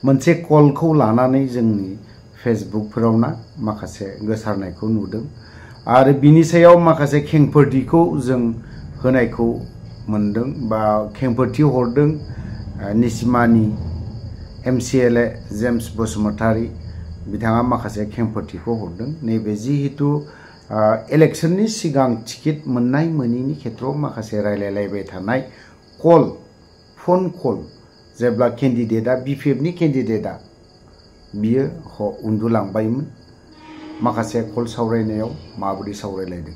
मोनसे कलखौ लानानै जोंनि फेसबुकफोराव ना माखासे गोसारनायखौ नुदों आरो बिनि सायाव माखासे खेंफोरथिखौ जों होनायखौ मोनदों बा खेंफोरथि हरदों निसिमानि MCLA जेम्स बसुमतारी बिथाङा माखासे खेंफोरथिखौ हरदों नैबे जिहेतु इलेक्शननि सिगां टिकेट मोननाय मोनैनि खेत्रआव माखासे रायलायलायबाय थानाय कल फन कल जेब्ला केन्डिडेटआ BPFनि केन्डिडेटआ बियो उन्दुलांबायमोन माखासे कल सावरायनायाव माबोरै सावरायलायदों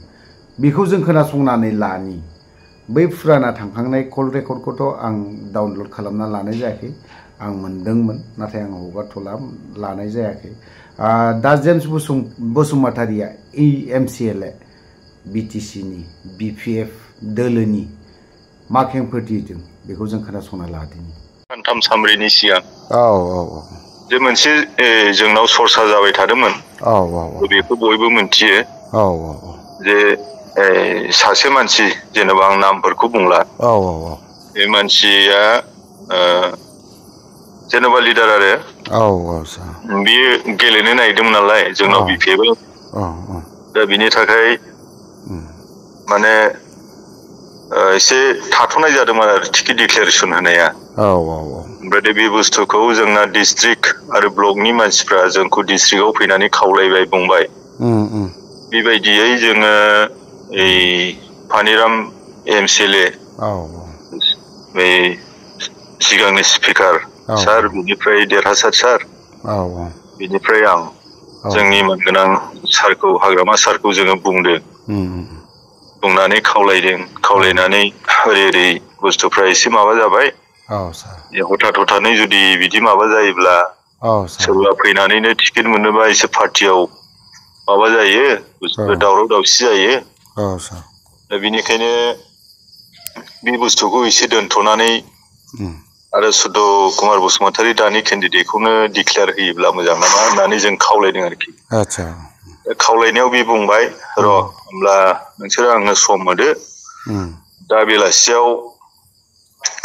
बेखौ जों खोनासंनानै लानि बै फुराना थांखांनाय कल रेकर्डखौथ' आं डाउनलड खालामना लानाय जायाखै आं मोनदोंमोन नाथाय आं हगारथ'ला लानाय जायाखै दा जेम्स बसुमतारीया MCLA BTCनि BPF दोलोनि मा खेंफोरथि होदों बेखौ जों खोनासंना लादिनि सानथाम सानब्रैनि सिगां जे मोनसे जोंनाव सरसा जाबाय थादोंमोन बेखौ बयबो मिथियो जे सासे मानसि जेनेबा आं नामफोरखौ बुंला बे मानसिया जेनेबा लिडार आरो बियो गेलेनो नागिरदोंमोन नालाय जोंनाव BPF दा बिनि थाखाय माने एसे थाथ'नाय जादोंमोन आरो टिकेट डिक्लेरेसन होनाया ओमफ्राय बे बुस्थुखौ जोंना डिस्ट्रिक्ट आरो ब्लकनि मानसिफ्रा जोंखौ डिस्ट्रिक्टआव फैनानै खावलायबाय बुंबाय बेबायदियै जोङो पानिराम MCLA बै सिगांनि स्पिकार सार बिनिफ्राय देरहासार सार बिनिफ्राय आं जोंनि मानगोनां सारखौ हाग्रामा सारखौ जोङो बुंनानै खावलायनानै ओरै बुस्थुफ्रा एसे माबा जाबाय हथानै जुदि बिदि माबा जायोब्ला सोरबा फैनानैनो टिकेट मोनोबा एसे पार्टियाव माबा जायो दावराव दावसि जायो दा बिनिखायनो बे बुस्थुखौ एसे दोनथ'नानै आरो सुद कुमार बसुमतारी दानि केन्डिडेटखौनो डिक्लेयार होयोब्ला मोजां नामा होननानै जों खावलायदों आरोखि खावलायनायाव बे बुंबाय र' होमब्ला नोंसोरो आंनो सम होदो दा बेलासियाव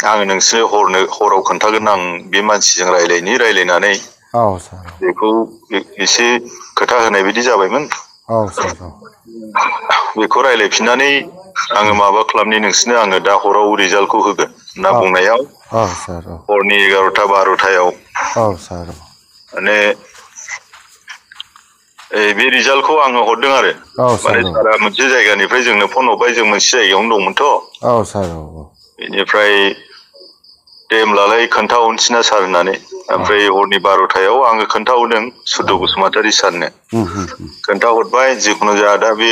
आङो नोंसोरनो हराव खोन्थागोन आं बे मानसिजों रायलायनानै बेखौ एसे खोथा होनाय बायदि जाबायमोन बेखौ रायलायफिननानै आङो माबा खालामनि नोंसोरनो आङो दा हराव रिजाल्टखौ होगोन होनना बुंनायाव हरनि 11टा 12टायाव माने बे रिजाल्टखौ आङो हरदों आरो माने सारा मोनसे जायगानिफ्राय जोंनो फन हरबाय जों मोनसे जायगायावनो दंमोनथ' बेनिफ्राय दे होमब्लालाय खोन्थाहरनोसैना सार होननानै ओमफ्राय हरनि 12टायाव आङो खोन्थाहरदों सुद बसुमतारी सारनो खोन्थाहरबाय जिखुनु जाया दा बे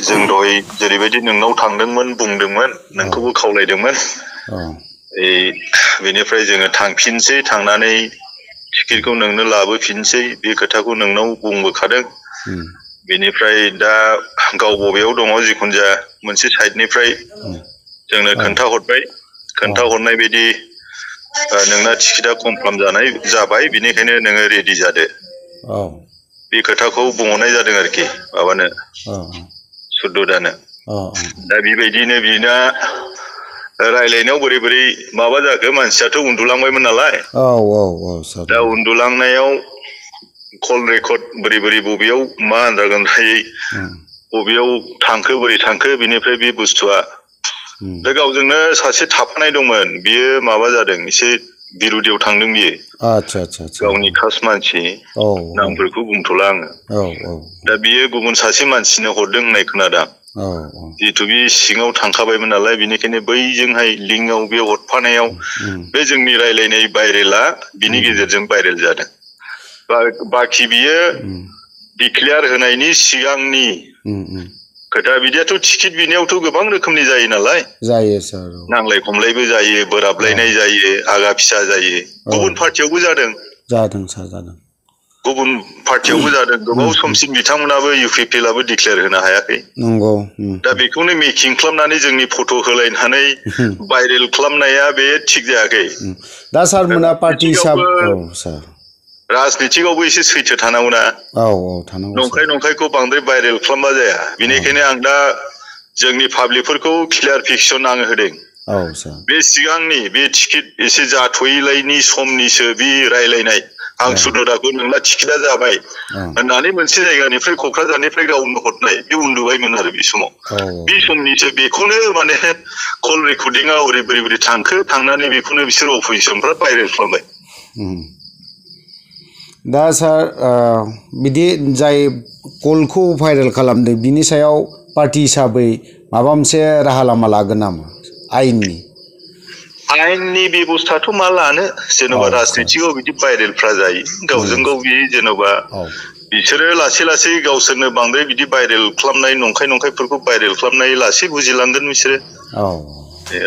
जों दहाय जेरैबायदि नोंनाव थांदोंमोन बुंदोंमोन नोंखौबो खावलायदोंमोन बेनिफ्राय जोङो थांफिनसै थांनानै टिकेटखौ नोंनो लाबोफिनसै बे खोथाखौ नोंनाव बुंबोखादों बेनिफ्राय दा गाव बबेयाव दङ जिखुनु जाया मोनसे साइडनिफ्राय जोंनो खोन्थाहरनाय बायदि नोंना टिकेटआ कनफार्म जाबाय बिनिखायनो नोङो रेडि जादो बे खोथाखौ बुंहरनाय जादों आरोखि माबानो सुद्ददानो दा बेबायदिनो बिना रायलायनायाव बोरै माबा जाखो मानसियाथ' उन्दुलांबायमोन नालाय दा उन्दुलांनायाव कल रेकर्ड बोरै बबेयाव मा जागोन बबेयाव थांखो बोरै थांखो बिनिफ्राय बे बुस्थुआ दा गावजोंनो सासे थाफानाय दंमोन बियो माबा जादों एसे बिरुदियाव थांदों बियो गावनि खास मानसि नामफोरखौ बुंथ'ला आङो दा बियो गुबुन सासे मानसिनो हरदों होननाय खोनादों जिहेतु बे सिङाव थांखाबायमोन नालाय बिनिखायनो बैजोंहाय लिंकआव बे हरफानायाव बे जोंनि रायलायनाय भाइरेला बिनि गेजेरजों भाइरेल जादों बाखि बियो डिक्लेयार होनायनि सिगांनि खोथा बिदियाथ' टिकेट बिनायावथ' गोबां रोखोमनि जायो नालाय नांलाय खमलायबो जायो बोराबलायनाय जायो आगा फिसा जायो गुबुन पार्टियावबो जादों गुबुन पार्टियावबो जादों गोबाव समसिम बिथांमोनाबो UPPLआबो डिक्लेयार होनो हायाखै दा बेखौनो मेकिं खालामनानै जोंनि फट' होलायनानै भाइरेल खालामनाया बे थिग जायाखै दा सारमोना पार्टि हिसाब राजनितिकआवबो एसे सैथो थानांगौना नंखायखौ बांद्राय भाइरेल खालामबा जाया बेनिखायनो आं दा जोंनि पाब्लिकफोरखौ क्लियारफिकेसन आङो होदों बे सिगांनि बे टिकेट एसे जाथ'यैलायनि समनिसो बे रायलायनाय आं सुददाखौ नोंना टिकेटआ जाबाय होननानै मोनसे जायगानिफ्राय क'क्राझारनिफ्राय गावनो हरनाय बे उन्दुबायमोन आरो बे समाव बे समनिसो बेखौनो माने कल रेकर्डिंआ ओरै बोरै बोरै थांनानै बेखौनो बिसोर अफिसारफ्रा भाइरेल खालामबाय दा सार बिदि जाय कलखौ भाइरेल खालामदों बिनि सायाव पार्टी हिसाबै माबा मोनसे राहा लामा लागोन नामा आयेननि बेबस्थाथ' मा लानो जेनेबा राजनितियाव बिदि भाइरेलफ्रा जायो गावजों गाव बे जेनेबा बिसोरो लासै लासै गावसोरनो बांद्राय बिदि भाइरेल खालामनाय नंखायफोरखौ भाइरेल खालामनाय लासै बुजिलांगोन बिसोरो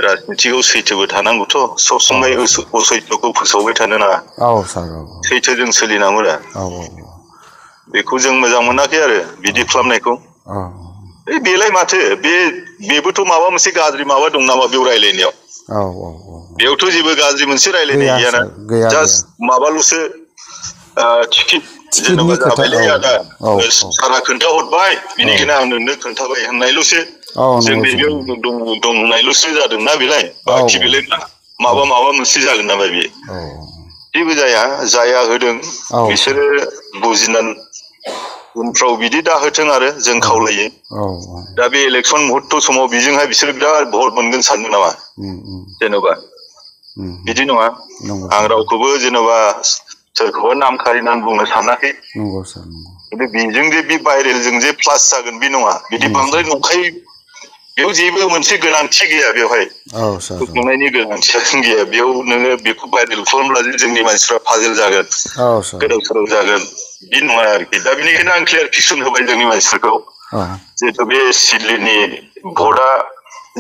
राजनितियाव सैथोबो थानांगौथ' सब समय असैथोखौ फोसावबाय थानो नाङा सैथोजों सोलिनांगौ दा बेखौ जों मोजां मोनाखै आरो बिदि खालामनायखौ बेलाय माथो बेबोथ' माबा मोनसे गाज्रि माबा दं नामा बेयाव रायलायनायाव बेयावथ' जेबो गाज्रि मोनसे रायलायनाय गैयाना जास्ट माबाल'सो टिकेट जेनेबा जाबायलै आदा सारा खोन्थाहरबाय बेनिखायनो आं नोंनो खोन्थाबाय होननायल'सो जों बेयाव दंनायल'सो जादोंना बेलाय बाखि बेलाय माबा मोनसे जागोन नामा बे जेबो जाया होदों बिसोरो बुजिनानै उनफ्राव बिदि दाहोथों आरो जों खावलायो दा बे इलेक्सन मुहुर्त समाव बिजोंहाय बिसोर बिराद भट मोनगोन सानदों नामा जेनेबा बिदि नङा आं रावखौबो जेनेबा सोरखौबा नाम खारिनानै बुंनो सानाखै खिन्थु बेजों जे बे भाइरेलजों जे प्लास जागोन बे नङा बिदि बांद्राय नंखाय बेयाव जेबो मोनसे गोनांथि गैया बेवहाय बुंनायनि गोनांथिया गैया बेयाव नोङो बेखौ भाइरेल खालामब्ला जोंनि मानसिफ्रा फाजिल जागोन गोदाव सोराव जागोन बे नङा आरोखि दा बेनिखायनो आं क्लियारफिकेसन होबाय जोंनि मानसिफोरखौ जिहेतु बे सिडलिनि भटआ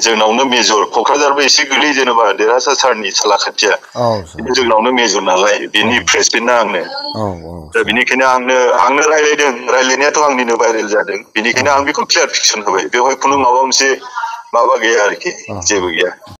जोंनावनो मेजर क'क्राझारबो एसे गोलै जेनेबा देरहासार सारनि सालाखाथिया खिन्थु जोंनावनो मेजर नालाय बेनि प्रेसिडेन्टआ आंनो दा बेनिखायनो आंनो रायलायनायाथ' आंनिनो भाइरेल जादों बेनिखायनो आं बेखौ क्लियारफिकेसन होबाय बेवहाय खुनु माबा मोनसे माबा गैया आरोखि जेबो गैया